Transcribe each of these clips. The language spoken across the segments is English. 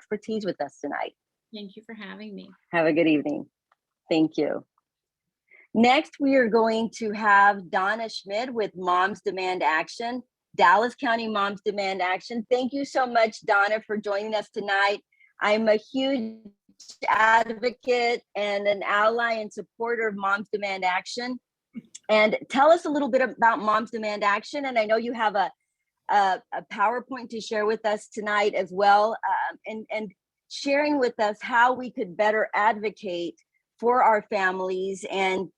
expertise with us tonight. Thank you for having me. Have a good evening. Thank you. Next, we are going to have Donna Schmidt with Moms Demand Action, Dallas County Moms Demand Action. Thank you so much, Donna, for joining us tonight. I'm a huge advocate and an ally and supporter of Moms Demand Action. And tell us a little bit about Moms Demand Action. And I know you have a PowerPoint to share with us tonight as well, and sharing with us how we could better advocate for our families and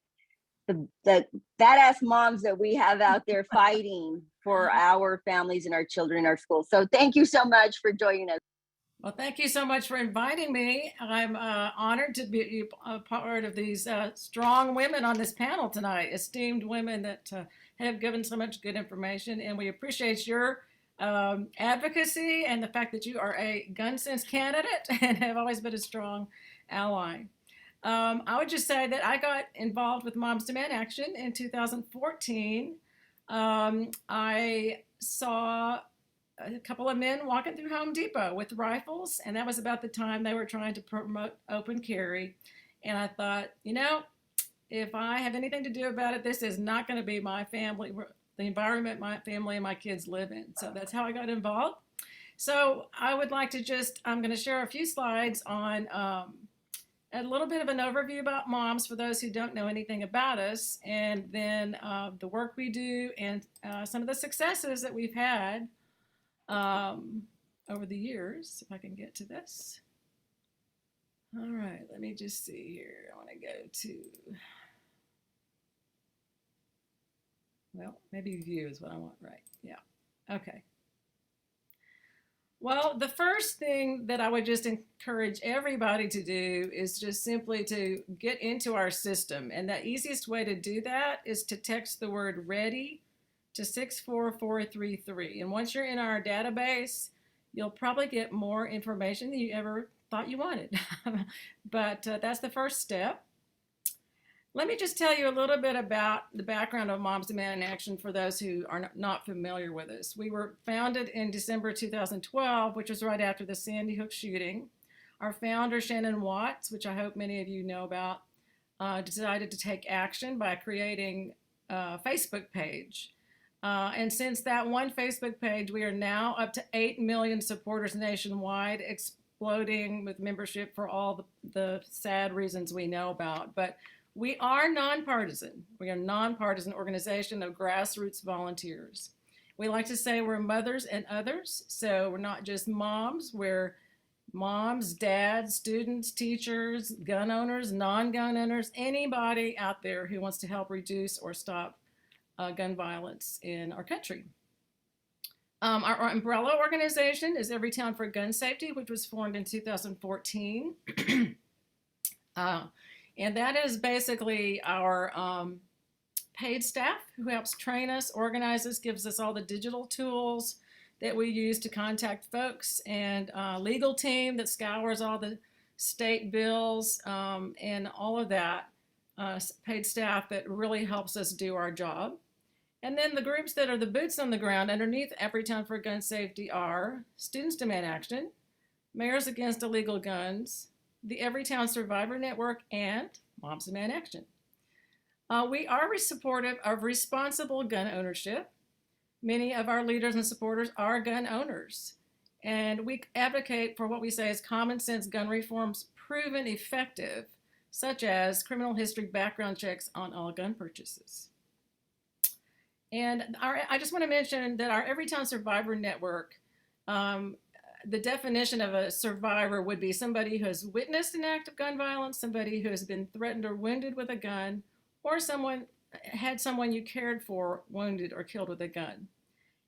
the badass moms that we have out there fighting for our families and our children in our schools. So thank you so much for joining us. Well, thank you so much for inviting me. I'm honored to be a part of these strong women on this panel tonight, esteemed women that have given so much good information, and we appreciate your advocacy and the fact that you are a gun sense candidate and have always been a strong ally. I would just say that I got involved with Moms Demand Action in 2014. I saw a couple of men walking through Home Depot with rifles, and that was about the time they were trying to promote open carry. And I thought, you know, if I have anything to do about it, this is not going to be my family, the environment my family and my kids live in. So that's how I got involved. So I would like to I'm going to share a few slides on a little bit of an overview about moms for those who don't know anything about us, and then the work we do and some of the successes that we've had over the years. If I can get to this. All right, let me just see here. I want to go to, well, maybe view is what I want, right? Yeah, okay. Well, the first thing that I would just encourage everybody to do is just simply to get into our system. And the easiest way to do that is to text the word READY to 64433. And once you're in our database, you'll probably get more information than you ever thought you wanted. But that's the first step. Let me just tell you a little bit about the background of Moms Demand Action for those who are not familiar with us. We were founded in December 2012, which was right after the Sandy Hook shooting. Our founder, Shannon Watts, which I hope many of you know about, decided to take action by creating a Facebook page. And since that one Facebook page, we are now up to 8 million supporters nationwide, exploding with membership for all the sad reasons we know about. But we are nonpartisan. We are a nonpartisan organization of grassroots volunteers. We like to say we're mothers and others. So we're not just moms, we're moms, dads, students, teachers, gun owners, non-gun owners, anybody out there who wants to help reduce or stop gun violence in our country. Our umbrella organization is Everytown for Gun Safety, which was formed in 2014. And that is basically our paid staff who helps train us, organize us, gives us all the digital tools that we use to contact folks, and legal team that scours all the state bills and all of that, paid staff that really helps us do our job. And then the groups that are the boots on the ground underneath Everytown for Gun Safety are Students Demand Action, Mayors Against Illegal Guns, the Everytown Survivor Network, and Moms Demand Action. We are supportive of responsible gun ownership. Many of our leaders and supporters are gun owners, and we advocate for what we say is common sense gun reforms proven effective, such as criminal history background checks on all gun purchases. And I just want to mention that our Everytown Survivor Network, the definition of a survivor would be somebody who has witnessed an act of gun violence, somebody who has been threatened or wounded with a gun, or someone you cared for wounded or killed with a gun.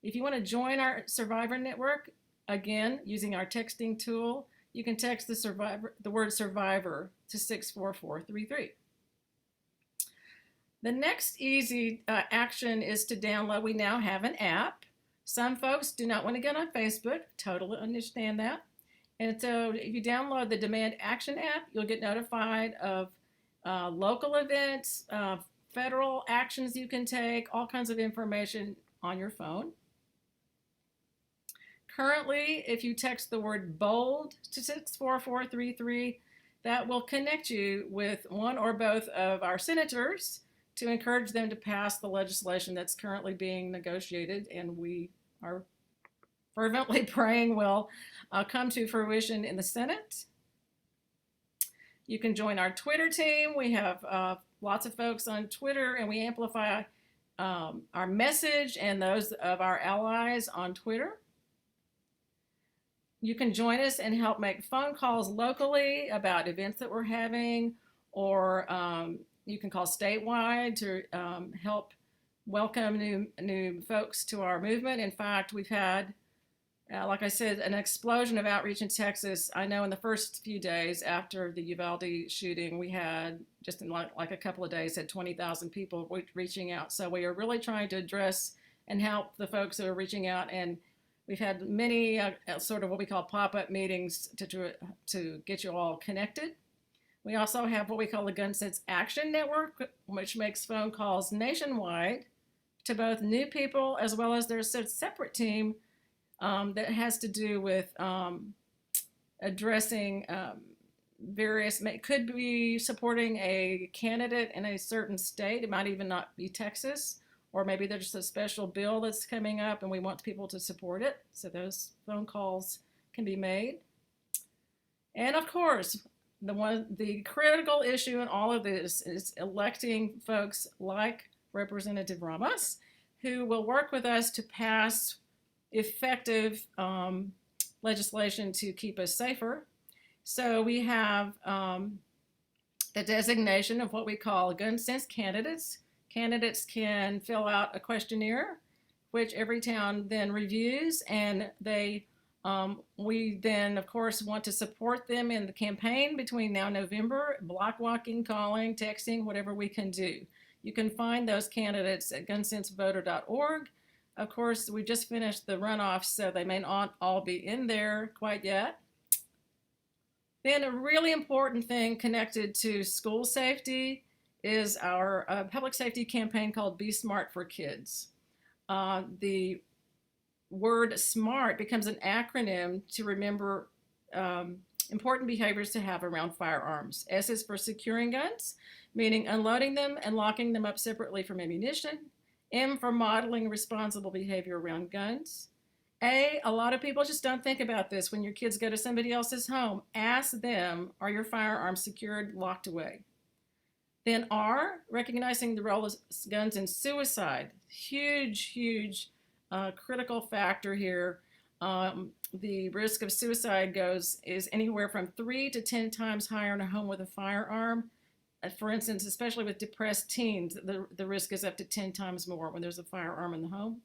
If you want to join our Survivor Network, again, using our texting tool, you can text the word survivor to 64433. The next easy action is to download. We now have an app. Some folks do not want to get on Facebook. Totally understand that. And so if you download the Demand Action app, you'll get notified of local events, federal actions you can take, all kinds of information on your phone. Currently, if you text the word BOLD to 64433, that will connect you with one or both of our senators to encourage them to pass the legislation that's currently being negotiated, and we are fervently praying will come to fruition in the Senate. You can join our Twitter team. We have lots of folks on Twitter, and we amplify our message and those of our allies on Twitter. You can join us and help make phone calls locally about events that we're having, or you can call statewide to help welcome new folks to our movement. In fact, we've had, like I said, an explosion of outreach in Texas. I know in the first few days after the Uvalde shooting, we had, just in like a couple of days, had 20,000 people reaching out. So we are really trying to address and help the folks who are reaching out, and we've had many sort of what we call pop-up meetings to get you all connected. We also have what we call the Gun Sense Action Network, which makes phone calls nationwide to both new people as well as there's a separate team that has to do with addressing various, could be supporting a candidate in a certain state. It might even not be Texas, or maybe there's a special bill that's coming up and we want people to support it. So those phone calls can be made. And of course, the critical issue in all of this is electing folks like Representative Ramos, who will work with us to pass effective legislation to keep us safer. So we have the designation of what we call gun sense candidates. Candidates can fill out a questionnaire, which every town then reviews, and we then, of course, want to support them in the campaign between now and November, block walking, calling, texting, whatever we can do. You can find those candidates at gunsensevoter.org. Of course, we just finished the runoff, so they may not all be in there quite yet. Then a really important thing connected to school safety is our public safety campaign called Be Smart for Kids. The word SMART becomes an acronym to remember important behaviors to have around firearms. S is for securing guns, meaning unloading them and locking them up separately from ammunition. M for modeling responsible behavior around guns. A lot of people just don't think about this. When your kids go to somebody else's home, ask them, are your firearms secured, locked away? Then R, recognizing the role of guns in suicide. Huge, critical factor here. The risk of suicide is anywhere from 3 to 10 times higher in a home with a firearm. For instance, especially with depressed teens, the risk is up to 10 times more when there's a firearm in the home.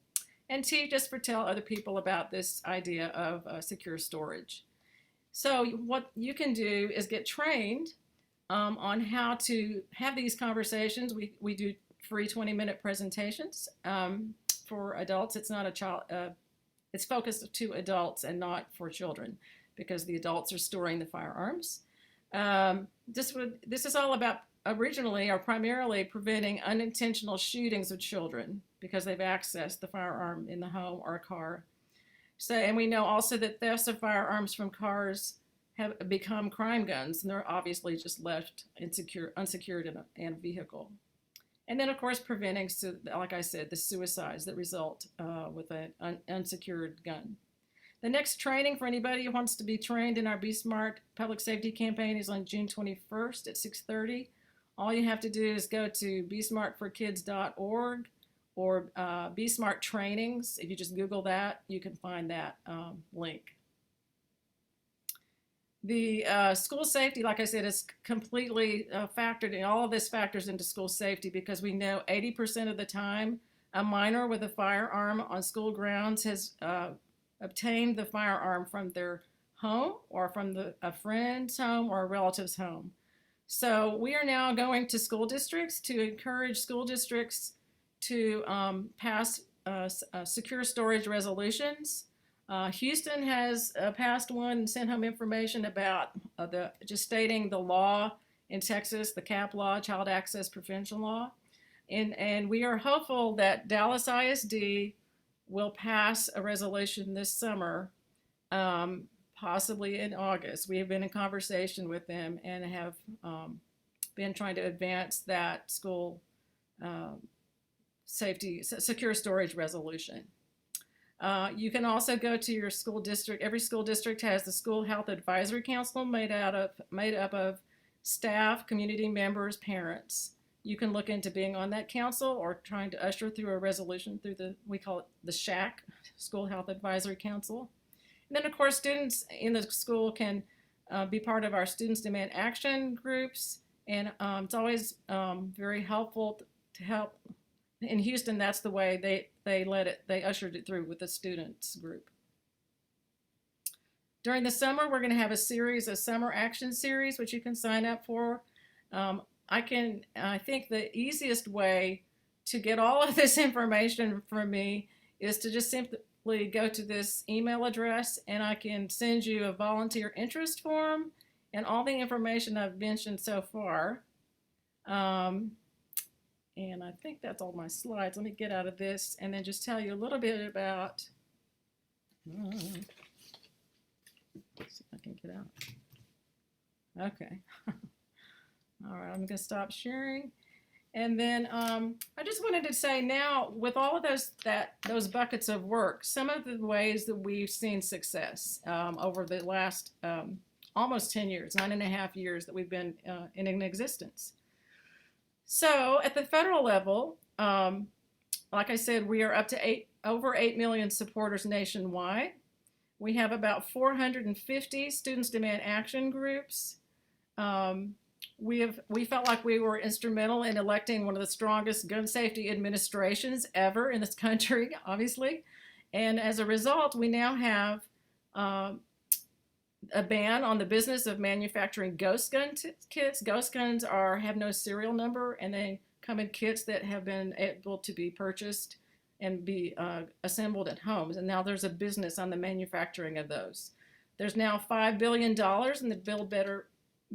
And T, just for tell other people about this idea of secure storage. So what you can do is get trained on how to have these conversations. We do free 20-minute presentations for adults. It's not a child, it's focused to adults and not for children, because the adults are storing the firearms. This is all about originally or primarily preventing unintentional shootings of children because they've accessed the firearm in the home or a car. So, and we know also that thefts of firearms from cars have become crime guns, and they're obviously just left unsecured in a vehicle. And then, of course, preventing, like I said, the suicides that result with an unsecured gun. The next training for anybody who wants to be trained in our Be Smart public safety campaign is on June 21st at 6:30. All you have to do is go to besmartforkids.org or Be Smart Trainings. If you just Google that, you can find that link. The school safety, like I said, is completely factored in. All of this factors into school safety because we know 80% of the time a minor with a firearm on school grounds has obtained the firearm from their home or from a friend's home or a relative's home. So we are now going to school districts to encourage school districts to pass secure storage resolutions. Houston has passed one and sent home information about just stating the law in Texas, the CAP law, Child Access Prevention Law. And we are hopeful that Dallas ISD will pass a resolution this summer possibly in August. We have been in conversation with them and have been trying to advance that school secure storage resolution. You can also go to your school district. Every school district has the School Health Advisory Council made up of staff, community members, parents. You can look into being on that council or trying to usher through a resolution through we call it the SHAC, School Health Advisory Council. And then, of course, students in the school can be part of our Students Demand Action groups, and it's always very helpful to help. In Houston, that's the way they ushered it through with the students group. During the summer, we're going to have a summer action series, which you can sign up for. I think the easiest way to get all of this information from me is to just simply go to this email address, and I can send you a volunteer interest form and all the information I've mentioned so far. And I think that's all my slides. Let me get out of this and then just tell you a little bit about, see if I can get out. Okay. All right, I'm going to stop sharing. And then I just wanted to say now, with all of those buckets of work, some of the ways that we've seen success over the last almost 10 years, 9.5 years that we've been in existence. So at the federal level, like I said, we are up to over 8 million supporters nationwide. We have about 450 Students Demand Action groups. We felt like we were instrumental in electing one of the strongest gun safety administrations ever in this country, obviously. And as a result, we now have a ban on the business of manufacturing ghost gun kits. Ghost guns have no serial number, and they come in kits that have been able to be purchased and be assembled at homes. And now there's a business on the manufacturing of those. There's now $5 billion in the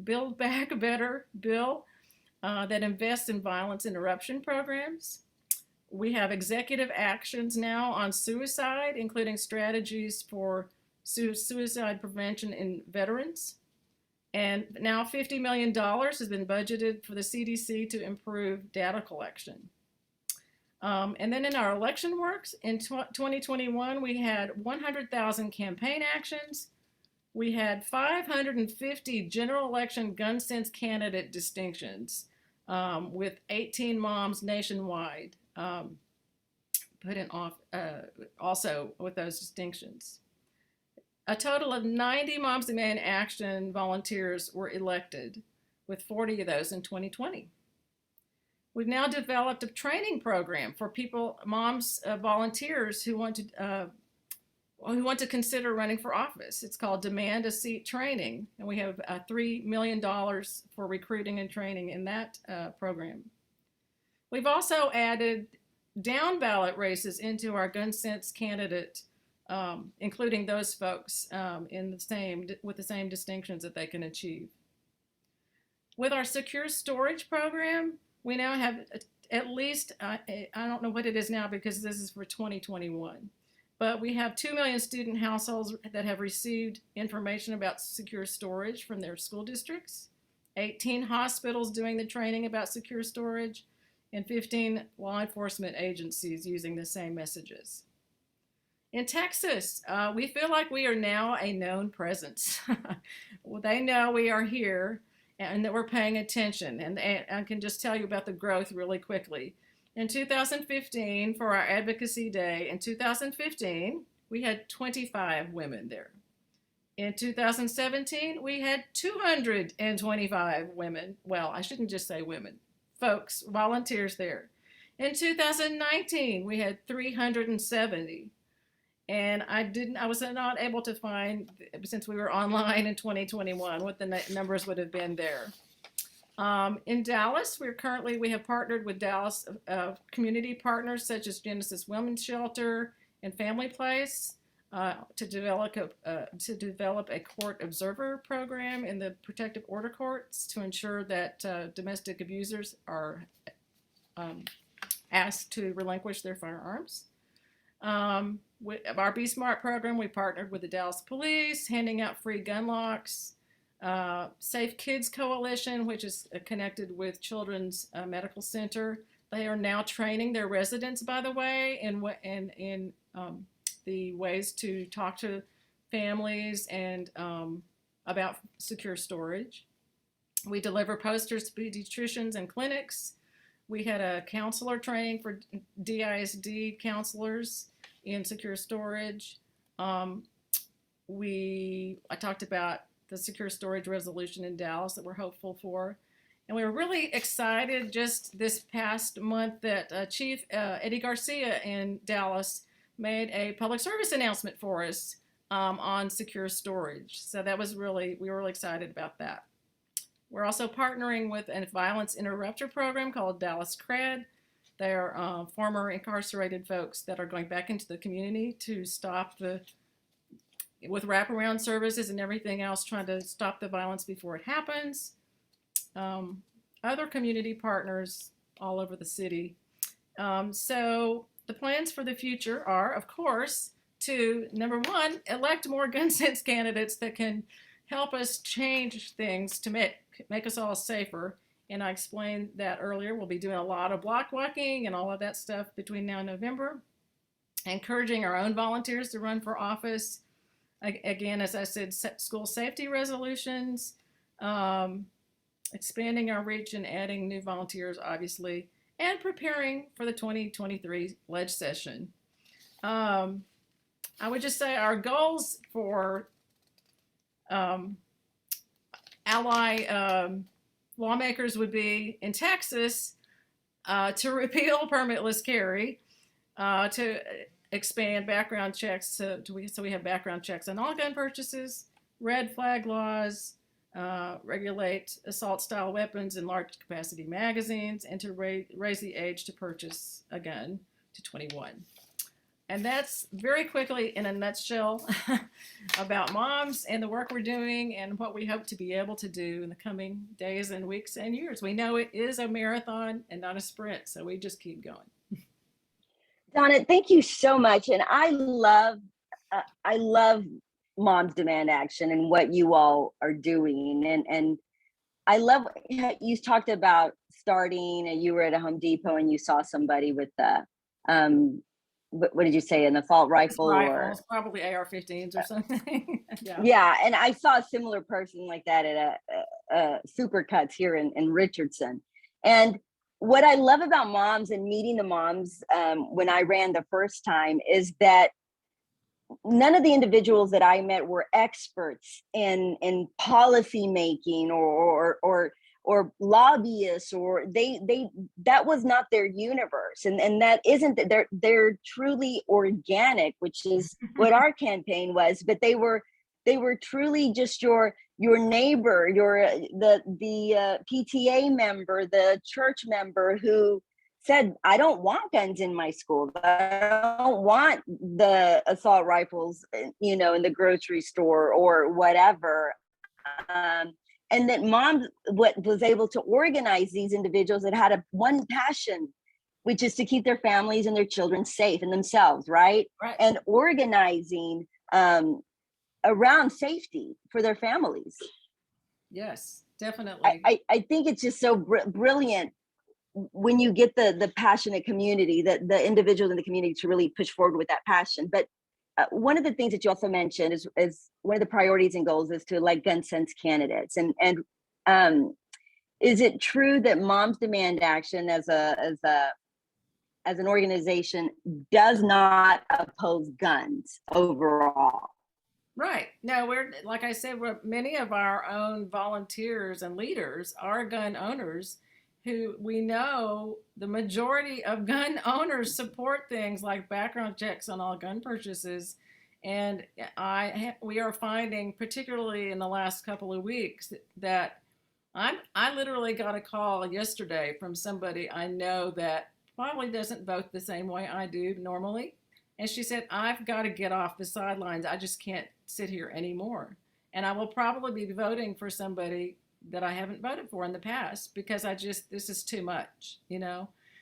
Build Back Better bill that invests in violence interruption programs. We have executive actions now on suicide, including strategies for suicide prevention in veterans. And now $50 million has been budgeted for the CDC to improve data collection. And then in our election works, in 2021, we had 100,000 campaign actions. We had 550 general election gun sense candidate distinctions with 18 moms nationwide put in also with those distinctions. A total of 90 Moms Demand Action volunteers were elected, with 40 of those in 2020. We've now developed a training program for moms, volunteers who want to consider running for office. It's called Demand a Seat Training, and we have $3 million for recruiting and training in that program. We've also added down ballot races into our gun sense candidate, including those folks with the same distinctions that they can achieve. With our secure storage program, we now have at least, I don't know what it is now because this is for 2021, but we have 2 million student households that have received information about secure storage from their school districts, 18 hospitals doing the training about secure storage, and 15 law enforcement agencies using the same messages. In Texas, we feel like we are now a known presence. Well, they know we are here and that we're paying attention. And I can just tell you about the growth really quickly. In 2015, for our Advocacy Day, in 2015, we had 25 women there. In 2017, we had 225 women. Well, I shouldn't just say women, folks, volunteers there. In 2019, we had 370. And I was not able to find, since we were online in 2021, what the numbers would have been there. In Dallas, we have partnered with Dallas community partners such as Genesis Women's Shelter and Family Place to develop a court observer program in the protective order courts to ensure that domestic abusers are asked to relinquish their firearms. with our Be Smart program, we partnered with the Dallas Police, handing out free gun locks. Safe Kids Coalition, which is connected with Children's Medical Center. They are now training their residents, by the way, in the ways to talk to families and about secure storage. We deliver posters to pediatricians and clinics. We had a counselor training for DISD counselors in secure storage. I talked about the secure storage resolution in Dallas that we're hopeful for. And we were really excited just this past month that Chief Eddie Garcia in Dallas made a public service announcement for us on secure storage. So that was we were really excited about that. We're also partnering with a violence interrupter program called Dallas CRED. They're former incarcerated folks that are going back into the community to stop with wraparound services and everything else, trying to stop the violence before it happens. Other community partners all over the city. So the plans for the future are, of course, to, number one, elect more gun sense candidates that can help us change things to make us all safer. And I explained that earlier. We'll be doing a lot of block walking and all of that stuff between now and November. Encouraging our own volunteers to run for office. Again, as I said, school safety resolutions, expanding our reach and adding new volunteers, obviously, and preparing for the 2023 ledge session. I would just say our goals for ally lawmakers would be in Texas to repeal permitless carry, to expand background checks so we have background checks on all gun purchases, red flag laws, regulate assault-style weapons and large-capacity magazines, and to raise the age to purchase a gun to 21. And that's very quickly, in a nutshell, about moms and the work we're doing and what we hope to be able to do in the coming days and weeks and years. We know it is a marathon and not a sprint, so we just keep going. Donna, thank you so much. And I love Moms Demand Action and what you all are doing. And I love you talked about starting, and you were at a Home Depot and you saw somebody with the what did you say, an assault rifle? Or probably AR-15s or something. Yeah, and I saw a similar person like that at a Supercuts here in Richardson. And what I love about moms and meeting the moms when I ran the first time is that none of the individuals that I met were experts in policy making or lobbyists, or they that was not their universe, and that isn't that they're truly organic, which is what our campaign was. But they were truly just your neighbor, the PTA member, the church member who said, I don't want guns in my school. I don't want the assault rifles, in the grocery store or whatever. And that mom was able to organize these individuals that had one passion, which is to keep their families and their children safe and themselves, right? And organizing around safety for their families. Yes, definitely. I think it's just so brilliant when you get the passionate community, the individuals in the community to really push forward with that passion. But one of the things that you also mentioned is one of the priorities and goals is to elect gun sense candidates. And is it true that Moms Demand Action as an organization does not oppose guns overall? Right. No, like I said, many of our own volunteers and leaders are gun owners, who we know the majority of gun owners support things like background checks on all gun purchases. And we are finding, particularly in the last couple of weeks, that I literally got a call yesterday from somebody I know that probably doesn't vote the same way I do normally. And she said, I've got to get off the sidelines. I just can't sit here anymore. And I will probably be voting for somebody that I haven't voted for in the past, because this is too much,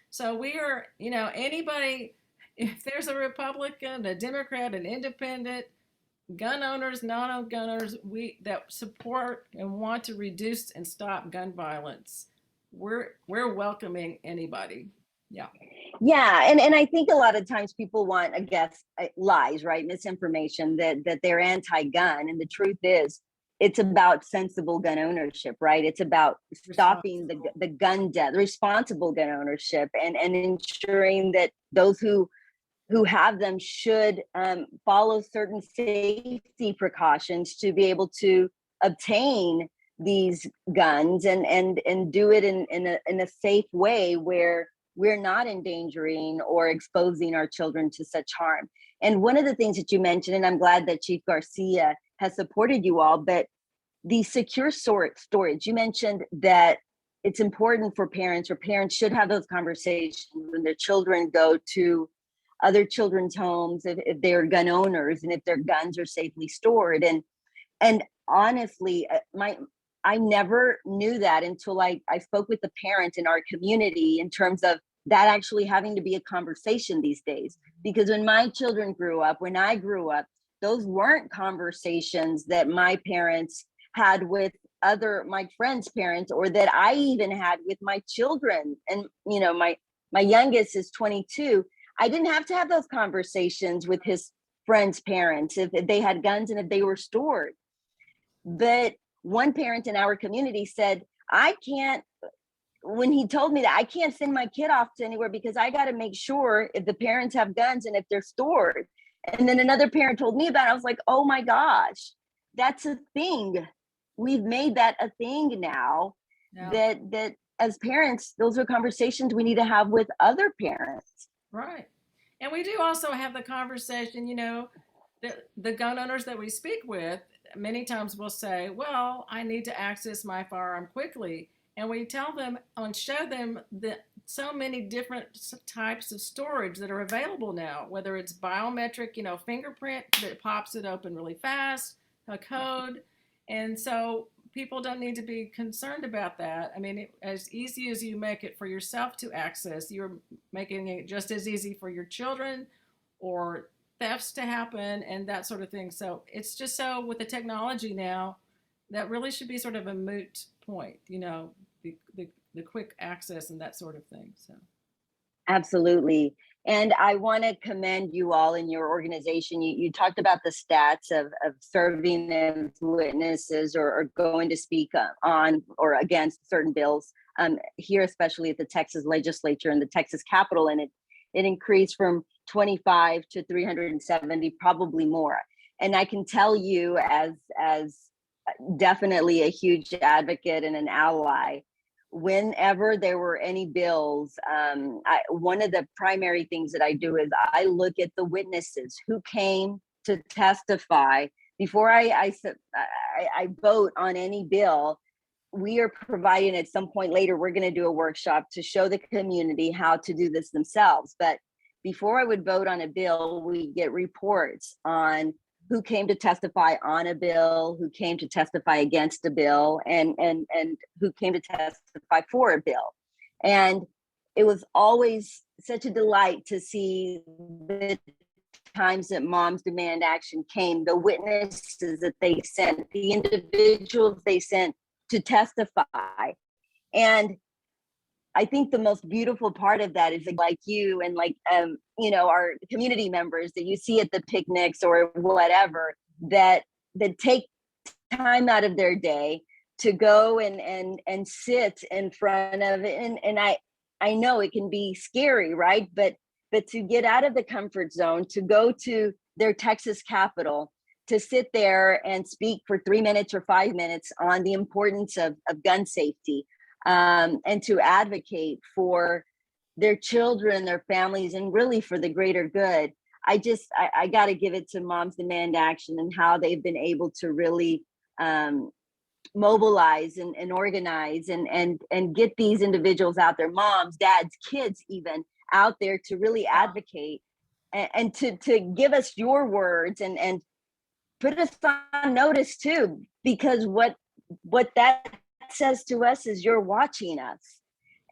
So we are, anybody, if there's a Republican, a Democrat, an independent, gun owners, non-gun owners, we that support and want to reduce and stop gun violence, we're welcoming anybody. Yeah. Yeah, and I think a lot of times people want, I guess, lies, right? Misinformation that they're anti-gun, and the truth is, it's about sensible gun ownership, right? It's about stopping the gun death, responsible gun ownership, and ensuring that those who have them should follow certain safety precautions to be able to obtain these guns and do it in a safe way where we're not endangering or exposing our children to such harm. And one of the things that you mentioned, and I'm glad that Chief Garcia has supported you all, but the secure storage, you mentioned that it's important for parents, or parents should have those conversations when their children go to other children's homes, if they're gun owners and if their guns are safely stored. And honestly, I never knew that until I spoke with the parent in our community in terms of that actually having to be a conversation these days. Because when my children grew up, when I grew up, those weren't conversations that my parents had with my friends' parents, or that I even had with my children. And my youngest is 22. I didn't have to have those conversations with his friends' parents if they had guns and if they were stored. But one parent in our community said, when he told me that, I can't send my kid off to anywhere because I got to make sure if the parents have guns and if they're stored. And then another parent told me about it. I was like, oh my gosh, that's a thing. We've made that a thing now. Yeah. That as parents, those are conversations we need to have with other parents. Right. And we do also have the conversation, the gun owners that we speak with many times will say, well, I need to access my firearm quickly. And we tell them and show them that so many different types of storage that are available now, whether it's biometric, fingerprint that pops it open really fast, a code. And so people don't need to be concerned about that. I mean, as easy as you make it for yourself to access, you're making it just as easy for your children or thefts to happen and that sort of thing. So it's just so with the technology now, that really should be sort of a moot point, the quick access and that sort of thing. So absolutely. And I want to commend you all in your organization. You talked about the stats of serving as witnesses or going to speak on or against certain bills here, especially at the Texas legislature and the Texas Capitol. And it increased from 25 to 370, probably more. And I can tell you as definitely a huge advocate and an ally, whenever there were any bills, one of the primary things that I do is I look at the witnesses who came to testify before I vote on any bill. We are providing at some point later, we're going to do a workshop to show the community how to do this themselves. But before I would vote on a bill, we get reports on who came to testify on a bill, who came to testify against a bill, and who came to testify for a bill. And it was always such a delight to see the times that Moms Demand Action came, the witnesses that they sent, the individuals they sent to testify. And I think the most beautiful part of that is like you and our community members that you see at the picnics or whatever that take time out of their day to go and sit in front of it. And I know it can be scary, right? But to get out of the comfort zone, to go to their Texas Capitol, to sit there and speak for 3 minutes or 5 minutes on the importance of gun safety, and to advocate for their children, their families, and really for the greater good. I got to give it to Moms Demand Action and how they've been able to really mobilize and organize and get these individuals out there, moms, dads, kids, even out there to really advocate and to give us your words and put us on notice too, because what that says to us is you're watching us.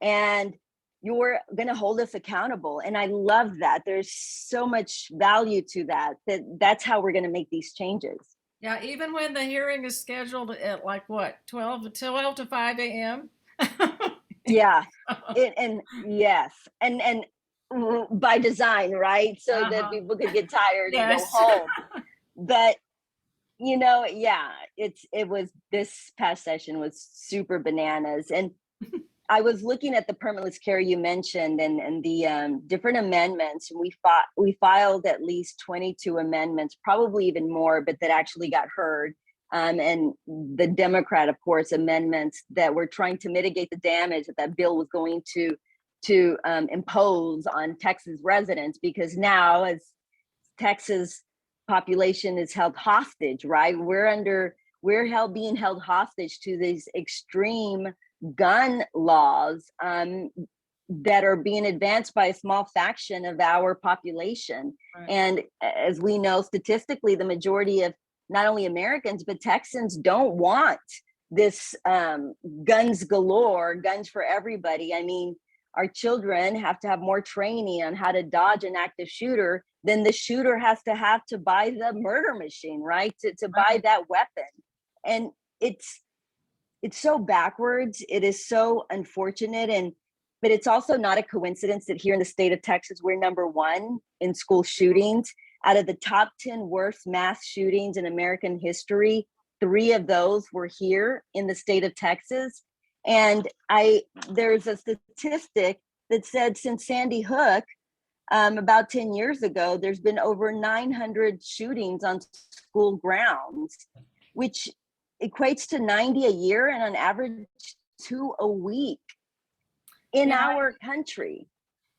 And you're going to hold us accountable. And I love that. There's so much value to that, that's how we're going to make these changes. Yeah, even when the hearing is scheduled at like what, 12 to 5 a.m.? Yeah. And yes. And by design, right? So that Uh-huh. people could get tired and go Yes. home. But yeah, it was, this past session was super bananas. And I was looking at the permitless care you mentioned, and the different amendments. We filed at least 22 amendments, probably even more, but that actually got heard. And the Democrat, of course, amendments that were trying to mitigate the damage that bill was going to impose on Texas residents, because now, as Texas population is held hostage, right? We're being held hostage to these extreme gun laws that are being advanced by a small faction of our population. Right. And as we know, statistically, the majority of not only Americans, but Texans don't want this guns galore, guns for everybody. I mean, our children have to have more training on how to dodge an active shooter than the shooter has to buy the murder machine, right? To buy that weapon. And it's so backwards. It is so unfortunate. But it's also not a coincidence that here in the state of Texas, we're number one in school shootings. Out of the top 10 worst mass shootings in American history, 3 of those were here in the state of Texas. And there's a statistic that said since Sandy Hook, about 10 years ago, there's been over 900 shootings on school grounds, which equates to 90 a year and on average 2 a week in our country.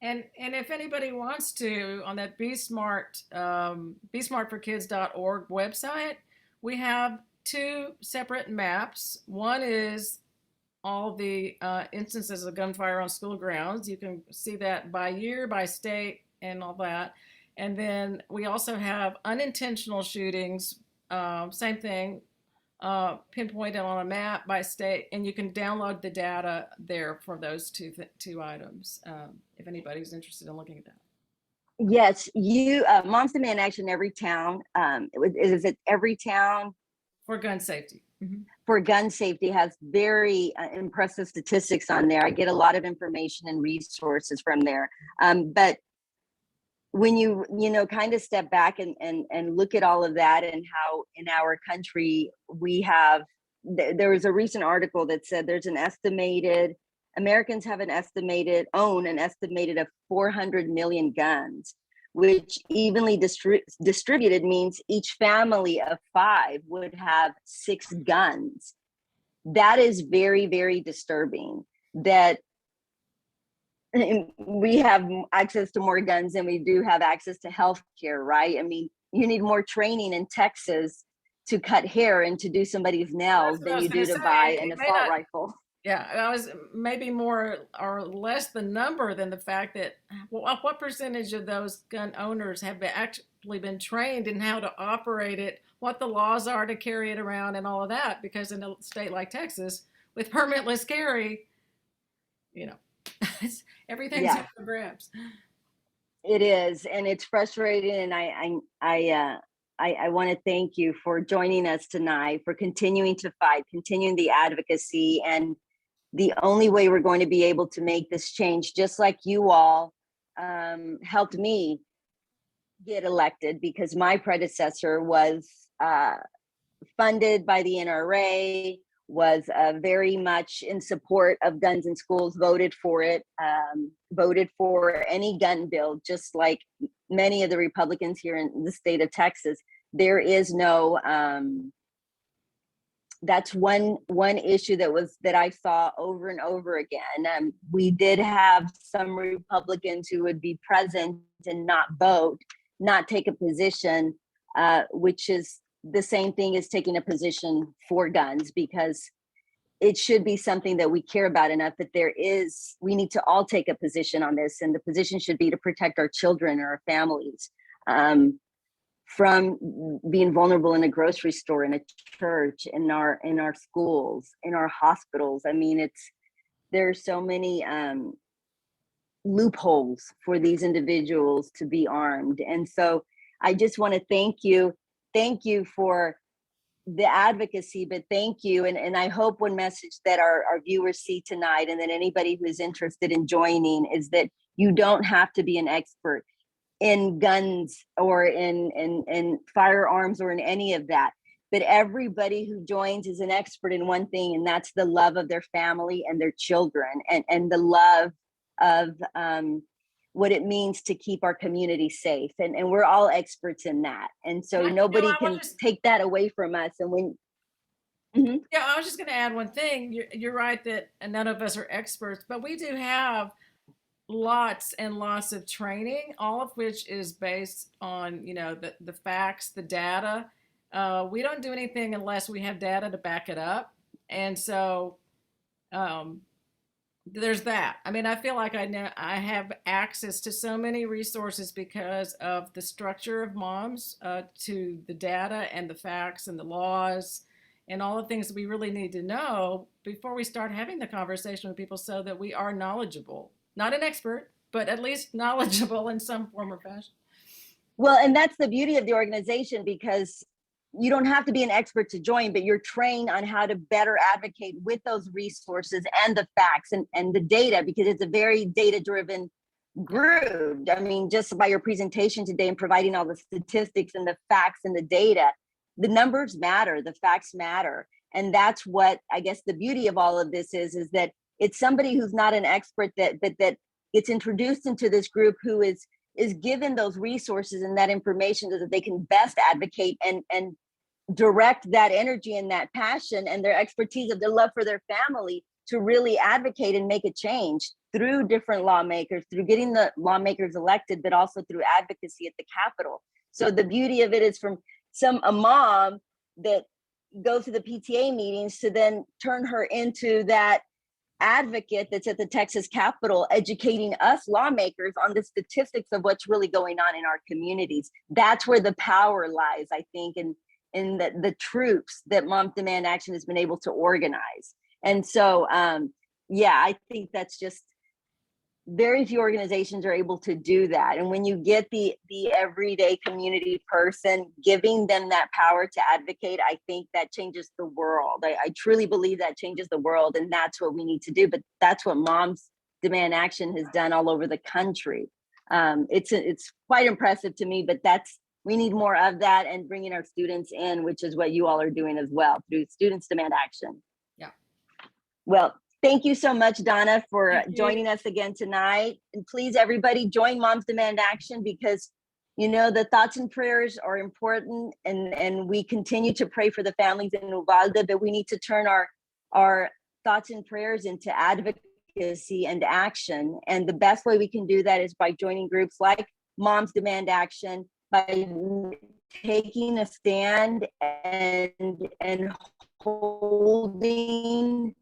And if anybody wants to, on that besmartforkids.org website, we have 2 separate maps. One is all the instances of gunfire on school grounds. You can see that by year, by state, and all that. And then we also have unintentional shootings, same thing, pinpointed on a map by state, and you can download the data there for those two items, if anybody's interested in looking at that. Yes, Moms Demand Action Every Town. Is it Every Town? For gun safety. Mm-hmm. For gun safety has very impressive statistics on there. I get a lot of information and resources from there. But when you kind of step back and look at all of that, and how in our country we have, there was a recent article that said there's Americans own an estimated of 400 million guns, which evenly distributed means each family of 5 would have 6 guns. That is very, very disturbing, that we have access to more guns than we do have access to health care, right? I mean, you need more training in Texas to cut hair and to do somebody's nails than you do to buy an assault rifle. Yeah, I was maybe more or less the number than the fact that what percentage of those gun owners have actually been trained in how to operate it, what the laws are to carry it around, and all of that. Because in a state like Texas, with permitless carry, everything's up for grabs. It is, and it's frustrating. And I want to thank you for joining us tonight, for continuing to fight, continuing the advocacy. And the only way we're going to be able to make this change, just like you all helped me get elected, because my predecessor was funded by the NRA, was very much in support of guns in schools, voted for it, voted for any gun bill, just like many of the Republicans here in the state of Texas. There is no, that's one issue that I saw over and over again. We did have some Republicans who would be present and not vote, not take a position, which is the same thing as taking a position for guns, because it should be something that we care about enough that we need to all take a position on this. And the position should be to protect our children or our families from being vulnerable in a grocery store, in a church, in our schools, in our hospitals. I mean, there's so many loopholes for these individuals to be armed. And so I just want to thank you for the advocacy, but thank you. And I hope one message that our viewers see tonight, and then anybody who is interested in joining, is that you don't have to be an expert in guns or in firearms or in any of that. But everybody who joins is an expert in one thing, and that's the love of their family and their children, and the love of what it means to keep our community safe. And we're all experts in that. And so nobody can take that away from us. And when Yeah, I was just going to add one thing. You're right that none of us are experts, but we do have lots and lots of training, all of which is based on, you know, the facts, the data. We don't do anything unless we have data to back it up. And so there's that. I mean, I feel like I have access to so many resources because of the structure of Moms, to the data and the facts and the laws and all the things that we really need to know before we start having the conversation with people, so that we are knowledgeable. Not an expert, but at least knowledgeable in some form or fashion. Well, and that's the beauty of the organization, because you don't have to be an expert to join, but you're trained on how to better advocate with those resources and the facts and the data, because it's a very data-driven group. I mean, just by your presentation today and providing all the statistics and the facts and the data, the numbers matter, the facts matter. And that's what I guess the beauty of all of this is that it's somebody who's not an expert that gets introduced into this group, who is given those resources and that information so that they can best advocate and direct that energy and that passion and their expertise of their love for their family to really advocate and make a change through different lawmakers, through getting the lawmakers elected, but also through advocacy at the Capitol. So the beauty of it is from a mom that goes to the PTA meetings to then turn her into that advocate that's at the Texas Capitol, educating us lawmakers on the statistics of what's really going on in our communities. That's where the power lies, I think, in the troops that Moms Demand Action has been able to organize. And so, yeah, I think that's just, very few organizations are able to do that. And when you get the everyday community person, giving them that power to advocate, I think that changes the world. I truly believe that changes the world, and that's what we need to do. But that's what Moms Demand Action has done all over the country. It's quite impressive to me, but we need more of that, and bringing our students in, which is what you all are doing as well through Students Demand Action. Yeah. Well, thank you so much, Donna, for joining us again tonight. And please, everybody, join Moms Demand Action, because, you know, the thoughts and prayers are important, and we continue to pray for the families in Uvalde, but we need to turn our thoughts and prayers into advocacy and action. And the best way we can do that is by joining groups like Moms Demand Action, by taking a stand and holding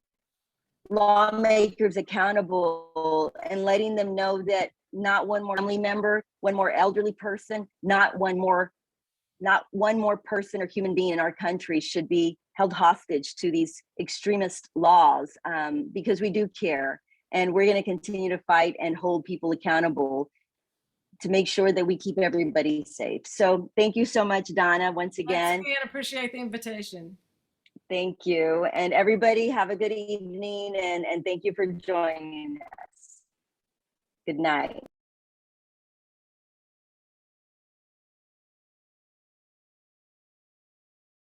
lawmakers accountable, and letting them know that not one more family member, one more elderly person, not one more person or human being in our country should be held hostage to these extremist laws, because we do care, and we're going to continue to fight and hold people accountable to make sure that we keep everybody safe. So thank you so much, Donna, once again. Thanks, I appreciate the invitation. Thank you. And everybody have a good evening, and thank you for joining us. Good night.